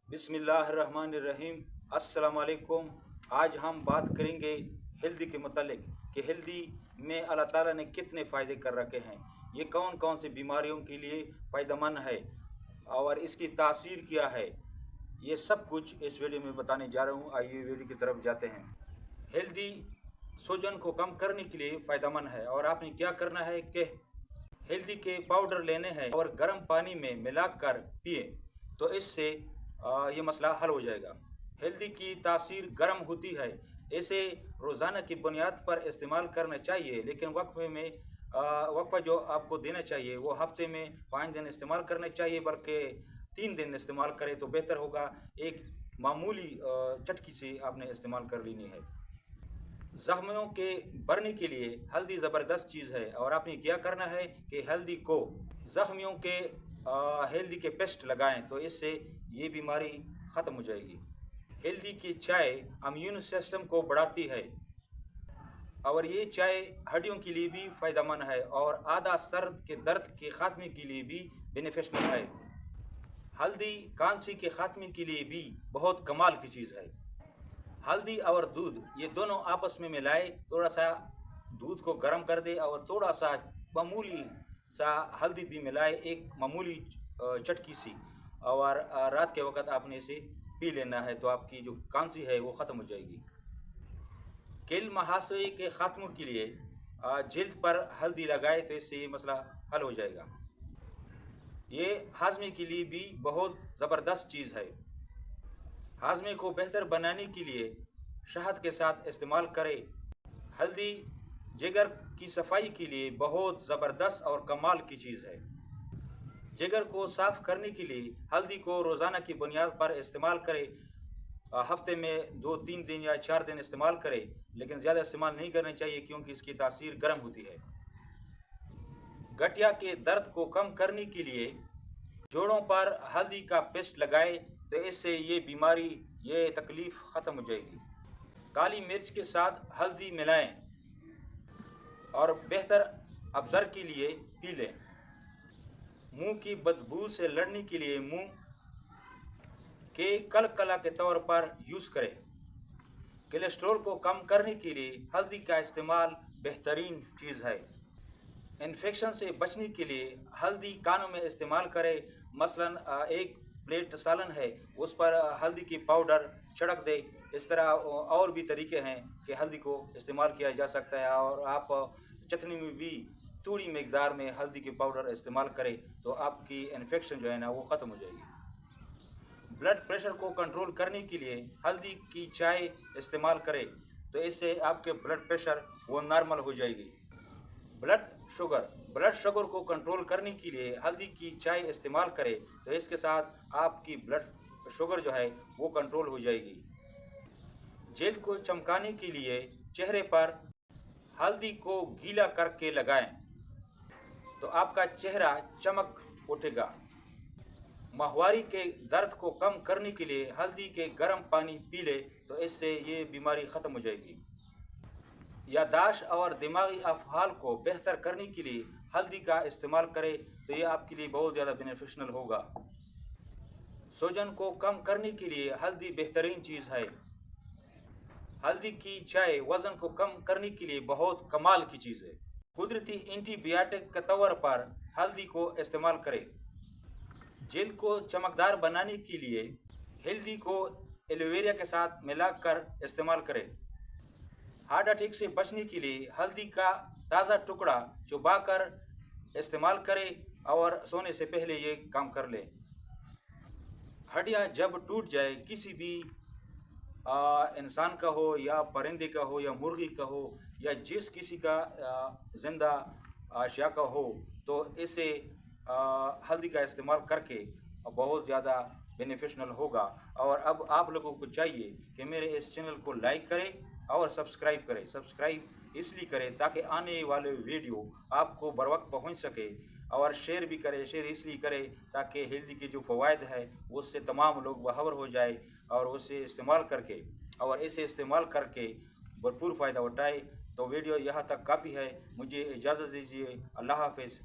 बिस्मिल्लाहिर्रहमानिर्रहीम। अस्सलाम वालेकुम। आज हम बात करेंगे हेल्दी के मुतालिक कि हेल्दी में अल्लाह ताला ने कितने फ़ायदे कर रखे हैं, ये कौन कौन सी बीमारियों के लिए फ़ायदेमंद है और इसकी तासीर क्या है, ये सब कुछ इस वीडियो में बताने जा रहा हूँ। आइए वीडियो की तरफ जाते हैं। हेल्दी सूजन को कम करने के लिए फ़ायदेमंद है और आपने क्या करना है कि हेल्दी के पाउडर लेने हैं और गर्म पानी में मिलाकर पिए तो इससे ये मसला हल हो जाएगा। हेल्दी की तासीर गर्म होती है, इसे रोज़ाना की बुनियाद पर इस्तेमाल करना चाहिए, लेकिन वक्फा जो आपको देना चाहिए वो हफ्ते में 5 दिन इस्तेमाल करना चाहिए, बल्कि 3 दिन इस्तेमाल करें तो बेहतर होगा। एक मामूली चटकी से आपने इस्तेमाल कर लेनी है। ज़ख्मों के भरने के लिए हल्दी ज़बरदस्त चीज़ है और आपने क्या करना है कि हल्दी को ज़ख्मियों के हेल्दी के पेस्ट लगाएं तो इससे ये बीमारी ख़त्म हो जाएगी। हेल्दी की चाय इम्यून सिस्टम को बढ़ाती है और ये चाय हड्डियों के लिए भी फ़ायदेमंद है और आधा सर के दर्द के ख़ात्मे के लिए भी बेनिफिशियल है। हल्दी कांसी के ख़ात्मे के लिए भी बहुत कमाल की चीज़ है। हल्दी और दूध ये दोनों आपस में मिलाए, थोड़ा सा दूध को गर्म कर दे और थोड़ा सा मामूली सा हल्दी भी मिलाए, एक मामूली चटकी सी, और रात के वक़्त आपने इसे पी लेना है तो आपकी जो कांसी है वो ख़त्म हो जाएगी। किल महासे के ख़ात्मे के लिए जल्द पर हल्दी लगाए तो इससे ये मसला हल हो जाएगा। ये हाजमे के लिए भी बहुत ज़बरदस्त चीज़ है। हाजमे को बेहतर बनाने के लिए शहद के साथ इस्तेमाल करें। हल्दी जिगर की सफाई के लिए बहुत ज़बरदस्त और कमाल की चीज़ है। जिगर को साफ़ करने के लिए हल्दी को रोज़ाना की बुनियाद पर इस्तेमाल करें। हफ्ते में 2-3 दिन या 4 दिन इस्तेमाल करें, लेकिन ज़्यादा इस्तेमाल नहीं करना चाहिए क्योंकि इसकी तासीर गर्म होती है। गठिया के दर्द को कम करने के लिए जोड़ों पर हल्दी का पेस्ट लगाए तो इससे ये बीमारी, ये तकलीफ़ ख़त्म हो जाएगी। काली मिर्च के साथ हल्दी मिलाएं और बेहतर अब्ज़र के लिए पी लें। मुंह की बदबू से लड़ने के लिए मुंह के कलकला के तौर पर यूज़ करें। कोलेस्ट्रॉल को कम करने के लिए हल्दी का इस्तेमाल बेहतरीन चीज़ है। इन्फेक्शन से बचने के लिए हल्दी कानों में इस्तेमाल करें। मसलन एक प्लेट सालन है, उस पर हल्दी की पाउडर छिड़क दे। इस तरह और भी तरीके हैं कि हल्दी को इस्तेमाल किया जा सकता है और आप चटनी में भी थोड़ी मकदार में हल्दी की पाउडर इस्तेमाल करें तो आपकी इन्फेक्शन जो है ना वो ख़त्म हो जाएगी। ब्लड प्रेशर को कंट्रोल करने के लिए हल्दी की चाय इस्तेमाल करें तो इससे आपके ब्लड प्रेशर वो नॉर्मल हो जाएगी। ब्लड शुगर को कंट्रोल करने के लिए हल्दी की चाय इस्तेमाल करें तो इसके साथ आपकी ब्लड शुगर जो है वो कंट्रोल हो जाएगी। जल्द को चमकाने के लिए चेहरे पर हल्दी को गीला करके लगाएं तो आपका चेहरा चमक उठेगा। माहवारी के दर्द को कम करने के लिए हल्दी के गर्म पानी पी ले तो इससे ये बीमारी ख़त्म हो जाएगी। यादाश्त और दिमागी अफ़हाल को बेहतर करने के लिए हल्दी का इस्तेमाल करें तो ये आपके लिए बहुत ज़्यादा बेनिफिशियल होगा। सूजन को कम करने के लिए हल्दी बेहतरीन चीज़ है। हल्दी की चाय वज़न को कम करने के लिए बहुत कमाल की चीज़ है। कुदरती एंटीबायोटिक के तौर पर हल्दी को इस्तेमाल करें। जल्द को चमकदार बनाने के लिए हल्दी को एलोवेरा के साथ मिलाकर इस्तेमाल करें। हार्ट अटैक से बचने के लिए हल्दी का ताज़ा टुकड़ा चबाकर इस्तेमाल करें और सोने से पहले ये काम कर लें। हड्डियाँ जब टूट जाए, किसी भी इंसान का हो या परिंदे का हो या मुर्गी का हो या जिस किसी का ज़िंदा अशिया का हो, तो इसे हल्दी का इस्तेमाल करके बहुत ज़्यादा बेनिफिशियल होगा। और अब आप लोगों को चाहिए कि मेरे इस चैनल को लाइक करें और सब्सक्राइब करें। सब्सक्राइब इसलिए करें ताकि आने वाले वीडियो आपको बर वक्त पहुँच सके, और शेयर भी करें। शेयर इसलिए करें ताकि हेल्दी के जो फ़वाइद है उससे तमाम लोग बाखबर हो जाए और उसे इस्तेमाल करके भरपूर फ़ायदा उठाए। तो वीडियो यहाँ तक काफ़ी है। मुझे इजाज़त दीजिए। अल्लाह हाफ़िज़।